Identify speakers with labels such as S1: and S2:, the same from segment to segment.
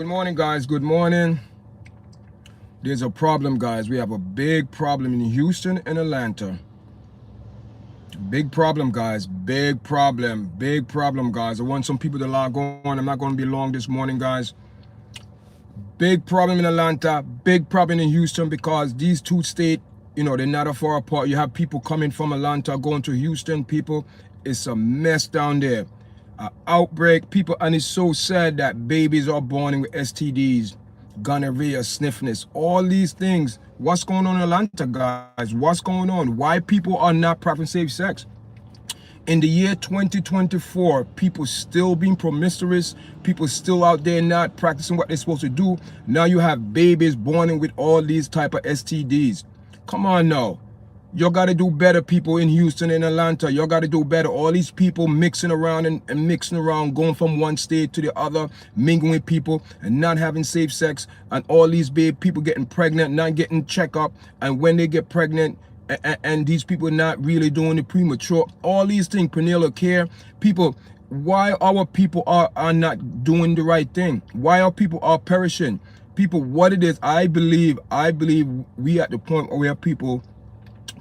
S1: Good morning, guys. Good morning. There's a problem, guys. We have a big problem in Houston and Atlanta. Big problem, guys. Big problem. Big problem, guys. I want some people to log on. I'm not going to be long this morning, guys. Big problem in Atlanta. Big problem in Houston because these two states, they're not a far apart. You have people coming from Atlanta going to Houston. People, it's a mess down there. Outbreak, people, and it's so sad that babies are born with STDs, gonorrhea, sniffness, all these things. What's going on in Atlanta, guys? What's going on? Why people are not practicing safe sex? In the year 2024, people still being promiscuous, people still out there not practicing what they're supposed to do. Now you have babies born with all these type of STDs. Come on now. Y'all got to do better, people in Houston and Atlanta. Y'all got to do better. All these people mixing around and mixing around, going from one state to the other, mingling with people and not having safe sex. And all these people getting pregnant, not getting checked up. And when they get pregnant, and these people not really doing the premature, all these things, prenatal care. People, why our people are not doing the right thing? Why our people are perishing? People, what it is, I believe we at the point where people,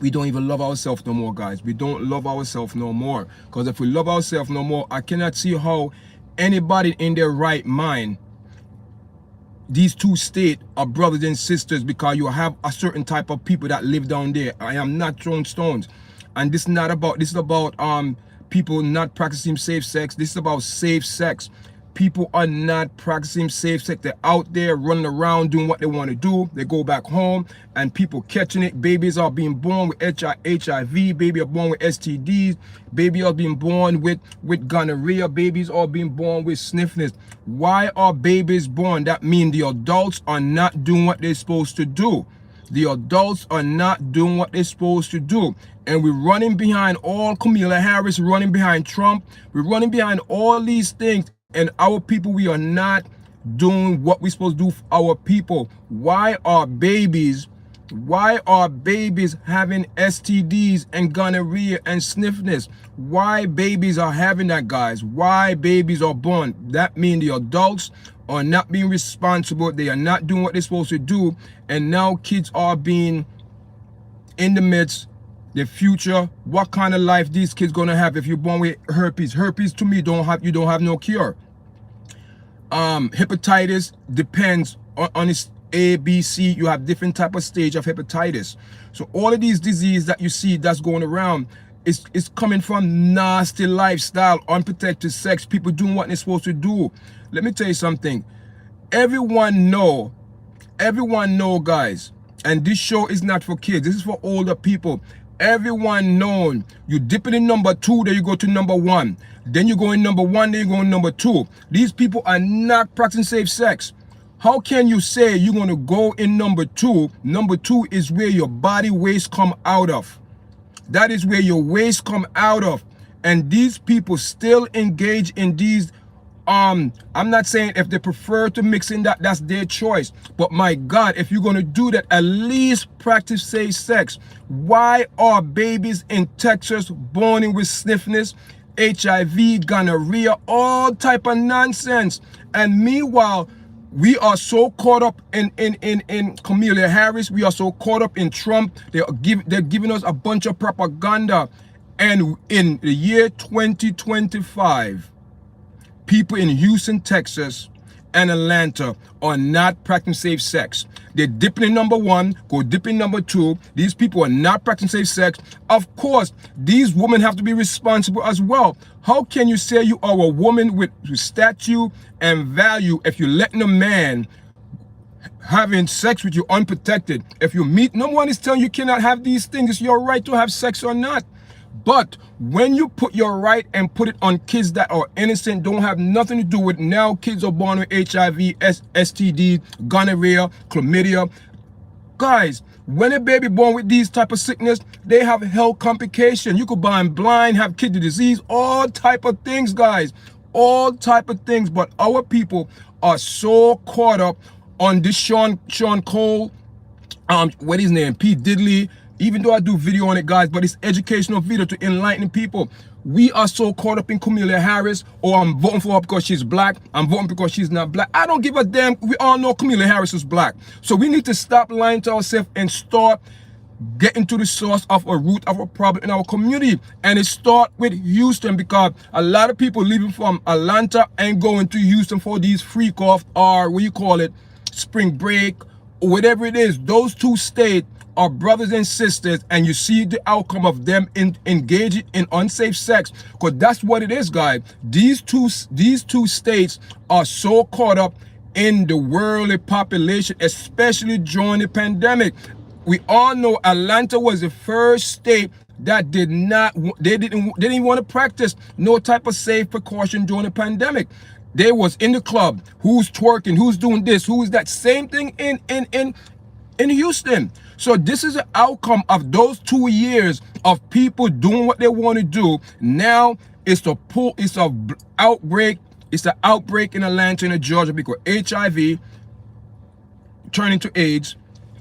S1: we don't even love ourselves no more, guys. We don't love ourselves no more. Because if we love ourselves no more, I cannot see how anybody in their right mind, these two states are brothers and sisters, because you have a certain type of people that live down there. I am not throwing stones. And this is about people not practicing safe sex. This is about safe sex. People are not practicing safe sex. They're out there running around doing what they want to do. They go back home and people catching it. Babies are being born with HIV. Babies are born with STDs. Babies are being born with gonorrhea. Babies are being born with sniffness. Why are babies born? That means the adults are not doing what they're supposed to do. The adults are not doing what they're supposed to do. And we're running behind all Kamala Harris, running behind Trump. We're running behind all these things. And our people, we are not doing what we're supposed to do for our people. Why are babies having STDs and gonorrhea and sniffness? Why babies are having that, guys? Why babies are born? That means the adults are not being responsible. They are not doing what they're supposed to do. And now kids are being in the midst, the future, what kind of life these kids gonna have if you're born with herpes. Herpes, to me, you don't have no cure. Hepatitis depends on its A, B, C. You have different type of stage of hepatitis. So all of these diseases that you see that's going around is coming from nasty lifestyle, unprotected sex, people doing what they're supposed to do. Let me tell you something. Everyone know, guys, and this show is not for kids. This is for older people. Everyone known, you dip it in number 2, then you go to number 1. Then you go in number 1, then you go in number 2. These people are not practicing safe sex. How can you say you're going to go in number 2? Number 2 is where your body waste come out of. That is where your waste come out of. And these people still engage in these I'm not saying if they prefer to mix in that's their choice. But my God, if you're going to do that, at least practice safe sex. Why are babies in Texas born with sniffness, HIV, gonorrhea, all type of nonsense? And meanwhile, we are so caught up in Kamala Harris. We are so caught up in Trump. They're giving us a bunch of propaganda. And in the year 2025, people in Houston, Texas, and Atlanta are not practicing safe sex. They're dipping in number 1, go dipping in number 2. These people are not practicing safe sex. Of course, these women have to be responsible as well. How can you say you are a woman with stature and value if you're letting a man having sex with you unprotected? If you meet, no one is telling you cannot have these things. It's your right to have sex or not. But when you put your right and put it on kids that are innocent, don't have nothing to do with, now kids are born with HIV, STD, gonorrhea, chlamydia. Guys, when a baby born with these type of sickness, they have health complication. You could born blind, have kidney disease, all type of things, guys. All type of things. But our people are so caught up on this Sean Cole, what his name, P. Diddley. Even though I do video on it, guys, but it's educational video to enlighten people. we are so caught up in Kamala Harris, or I'm voting for her because she's black, I'm voting because she's not black. I don't give a damn. We all know Kamala Harris is black. So we need to stop lying to ourselves and start getting to the source of a root of a problem in our community. And it starts with Houston, because a lot of people leaving from Atlanta and going to Houston for these freak off, or what you call it, spring break, or whatever it is. Those two states are brothers and sisters, and you see the outcome of them engaging in unsafe sex, because that's what it is, guys. These two states are so caught up in the worldly population, especially during the pandemic. We all know Atlanta was the first state that didn't even want to practice no type of safe precaution during the pandemic. They was in the club, who's twerking, who's doing this, who's that. Same thing in Houston. So this is the outcome of those 2 years of people doing what they want to do. Now it's an outbreak in Atlanta and Georgia, because HIV turning to AIDS.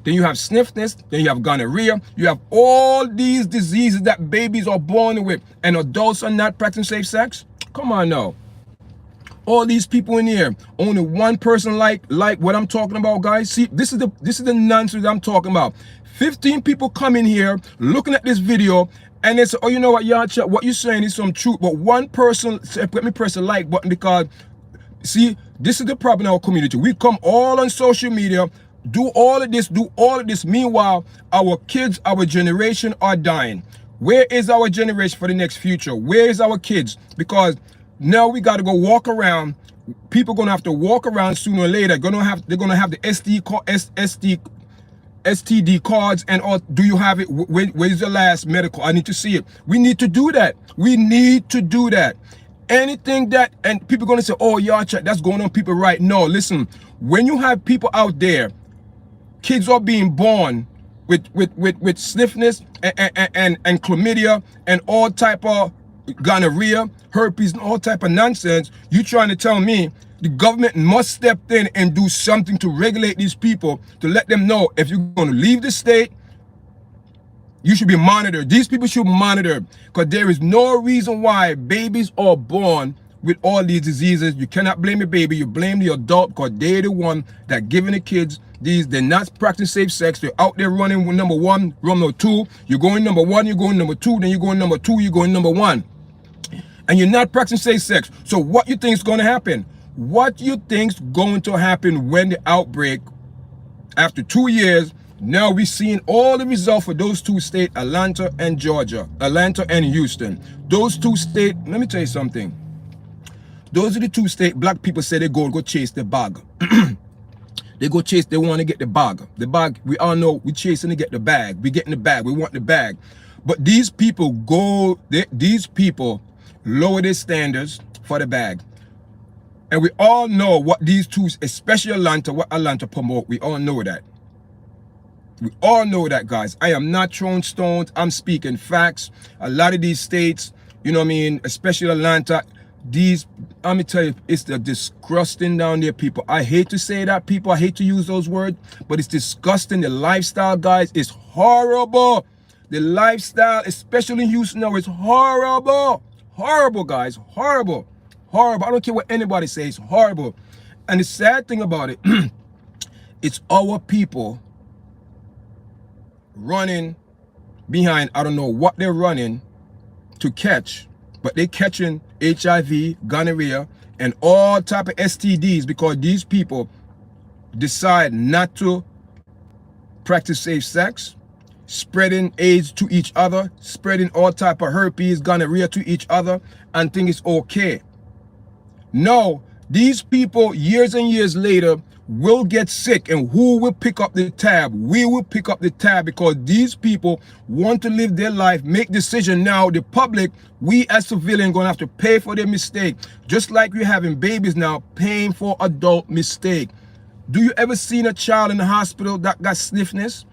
S1: Then you have sniffness, then you have gonorrhea, you have all these diseases that babies are born with, and adults are not practicing safe sex. Come on now. All these people in here, only one person like what I'm talking about, guys. See, this is the nonsense I'm talking about. 15 people come in here looking at this video, and they say, oh, you know what, YARDCHAT, what you're saying is some truth. But one person said, let me press the like button, because see, this is the problem in our community. We come all on social media, do all of this. Meanwhile, our kids, our generation are dying. Where is our generation for the next future? Where is our kids? Because now we got to go walk around. People gonna have to walk around sooner or later. They're gonna have the STD cards and all. Do you have it? Where's the last medical? I need to see it. We need to do that. We need to do that. Anything that, and people gonna say, oh, YARDCHAT, that's going on people right. No, listen, when you have people out there, kids are being born with sniffness and chlamydia and all type of gonorrhea, herpes, and all type of nonsense. You trying to tell me the government must step in and do something to regulate these people, to let them know if you're going to leave the state, you should be monitored. These people should be monitored, because there is no reason why babies are born with all these diseases. You cannot blame the baby, you blame the adult, because they're the one that giving the kids these. They're not practicing safe sex. They're out there running with number one, run number two. You're going number one, you're going number two, then you're going number two, you're going number one. And you're not practicing safe sex. So what you think is going to happen? What you think's going to happen when the outbreak, after 2 years, now we're seeing all the results for those two states, Atlanta and Georgia, Atlanta and Houston. Those two states, let me tell you something. Those are the two states black people say they go chase the bag. They go chase, they want to get the bag. The bag, we all know we chasing to get the bag. We getting the bag, we want the bag. But these people these people lower their standards for the bag. And we all know what these two, especially Atlanta, what Atlanta promote. We all know that. We all know that, guys. I am not throwing stones. I'm speaking facts. A lot of these states, you know what I mean, especially Atlanta, let me tell you, it's the disgusting down there, people. I hate to say that, people. I hate to use those words, but it's disgusting. The lifestyle, guys, is horrible. The lifestyle, especially in Houston now, is horrible. Horrible, guys. Horrible. Horrible. I don't care what anybody says. Horrible. And the sad thing about it, it's our people running behind, I don't know what they're running to catch, but they're catching HIV, gonorrhea, and all type of STDs, because these people decide not to practice safe sex, spreading AIDS to each other, spreading all type of herpes, gonorrhea to each other, and think it's okay. No, these people years and years later will get sick, and who will pick up the tab? We will pick up the tab, because these people want to live their life, make decision. Now the public, we as civilians, gonna have to pay for their mistake, just like we're having babies now paying for adult mistake. Do you ever seen a child in the hospital that got sniffness?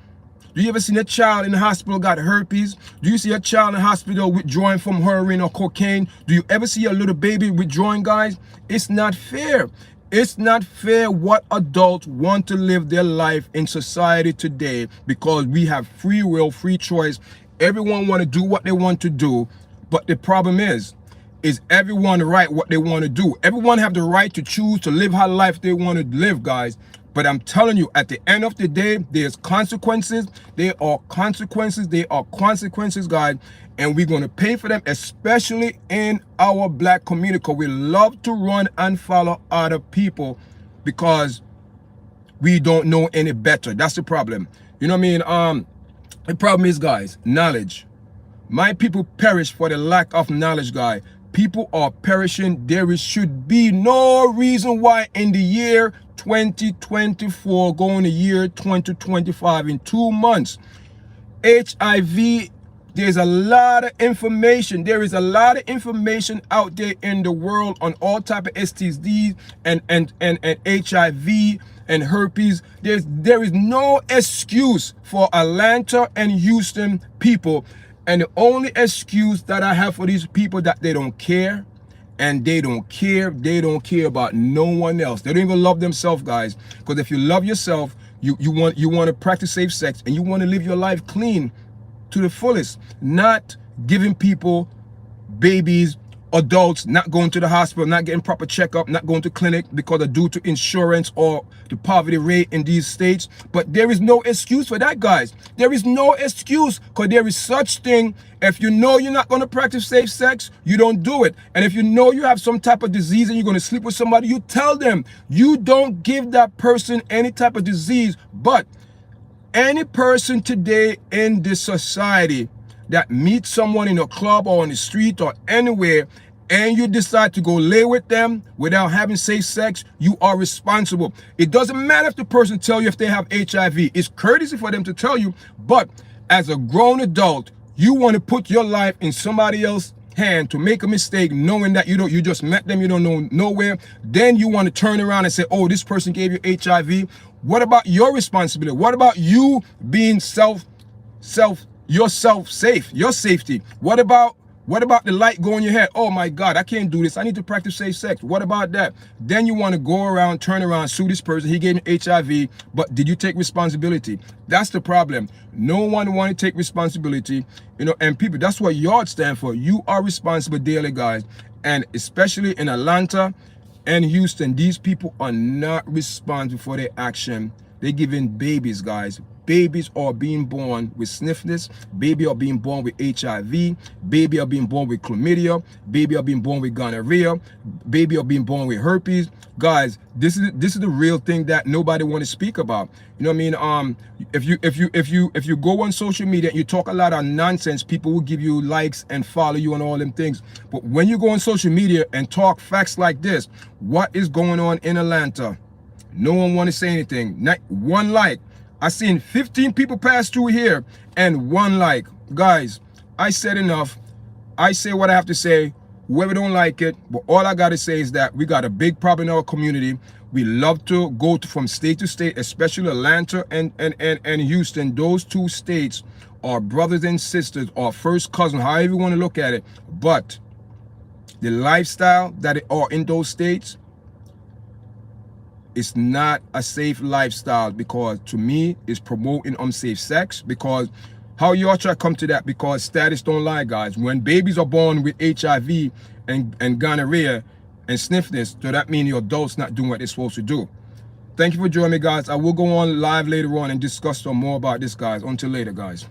S1: Do you ever seen a child in the hospital got herpes? Do you see a child in the hospital withdrawing from heroin or cocaine? Do you ever see a little baby withdrawing, guys? It's not fair. It's not fair what adults want to live their life in society today, because we have free will, free choice. Everyone want to do what they want to do, But the problem is everyone right what they want to do. Everyone have the right to choose to live how life they want to live, guys. But I'm telling you, at the end of the day, there's consequences. There are consequences. There are consequences, guys. And we're going to pay for them, especially in our black community, because we love to run and follow other people because we don't know any better. That's the problem. You know what I mean? The problem is, guys, knowledge. My people perish for the lack of knowledge, guys. People are perishing. There should be no reason why in the year 2024, going to year 2025, in 2 months, HIV, there's a lot of information. There is a lot of information out there in the world on all type of STDs and HIV and herpes. There is no excuse for Atlanta and Houston people. And the only excuse that I have for these people that they don't care, and they don't care about no one else. They don't even love themselves, guys. Because if you love yourself, you want to practice safe sex and you want to live your life clean to the fullest, not giving people babies, adults, not going to the hospital, not getting proper checkup, not going to clinic because of due to insurance or the poverty rate in these states. But there is no excuse for that, guys. There is no excuse, because there is such thing. If you know you're not going to practice safe sex, you don't do it. And if you know you have some type of disease and you're going to sleep with somebody, you tell them. You don't give that person any type of disease. But any person today in this society that meets someone in a club or on the street or anywhere, and you decide to go lay with them without having safe sex, you are responsible. It doesn't matter if the person tell you if they have HIV. It's courtesy for them to tell you. But as a grown adult, you want to put your life in somebody else's hand to make a mistake, knowing that you just met them, you don't know nowhere. Then you want to turn around and say, oh, this person gave you HIV. What about your responsibility? What about you being yourself safe, your safety? What about the light going in your head? Oh my God, I can't do this. I need to practice safe sex. What about that? Then you want to go around, turn around, sue this person. He gave me HIV, but did you take responsibility? That's the problem. No one want to take responsibility, and people, that's what YARD stand for. You are responsible daily, guys. And especially in Atlanta and Houston, these people are not responsible for their action. They're giving babies, guys. Babies are being born with syphilis. Baby are being born with HIV. Baby are being born with chlamydia. Baby are being born with gonorrhea. Baby are being born with herpes. Guys, this is the real thing that nobody want to speak about. You know what I mean? If you go on social media and you talk a lot of nonsense, people will give you likes and follow you and all them things. But when you go on social media and talk facts like this, what is going on in Atlanta? No one want to say anything. Not one like. I seen 15 people pass through here and one like. Guys, I said enough. I say what I have to say. Whoever don't like it, but all I got to say is that we got a big problem in our community. We love to go from state to state, especially Atlanta and Houston. Those two states are brothers and sisters, or first cousins, however you want to look at it. But the lifestyle that are in those states, it's not a safe lifestyle, because to me it's promoting unsafe sex. Because how YARDCHAT come to that? Because status don't lie, guys. When babies are born with HIV and gonorrhea and syphilis, so that means the adults not doing what they're supposed to do. Thank you for joining me, guys. I will go on live later on and discuss some more about this, guys. Until later, guys.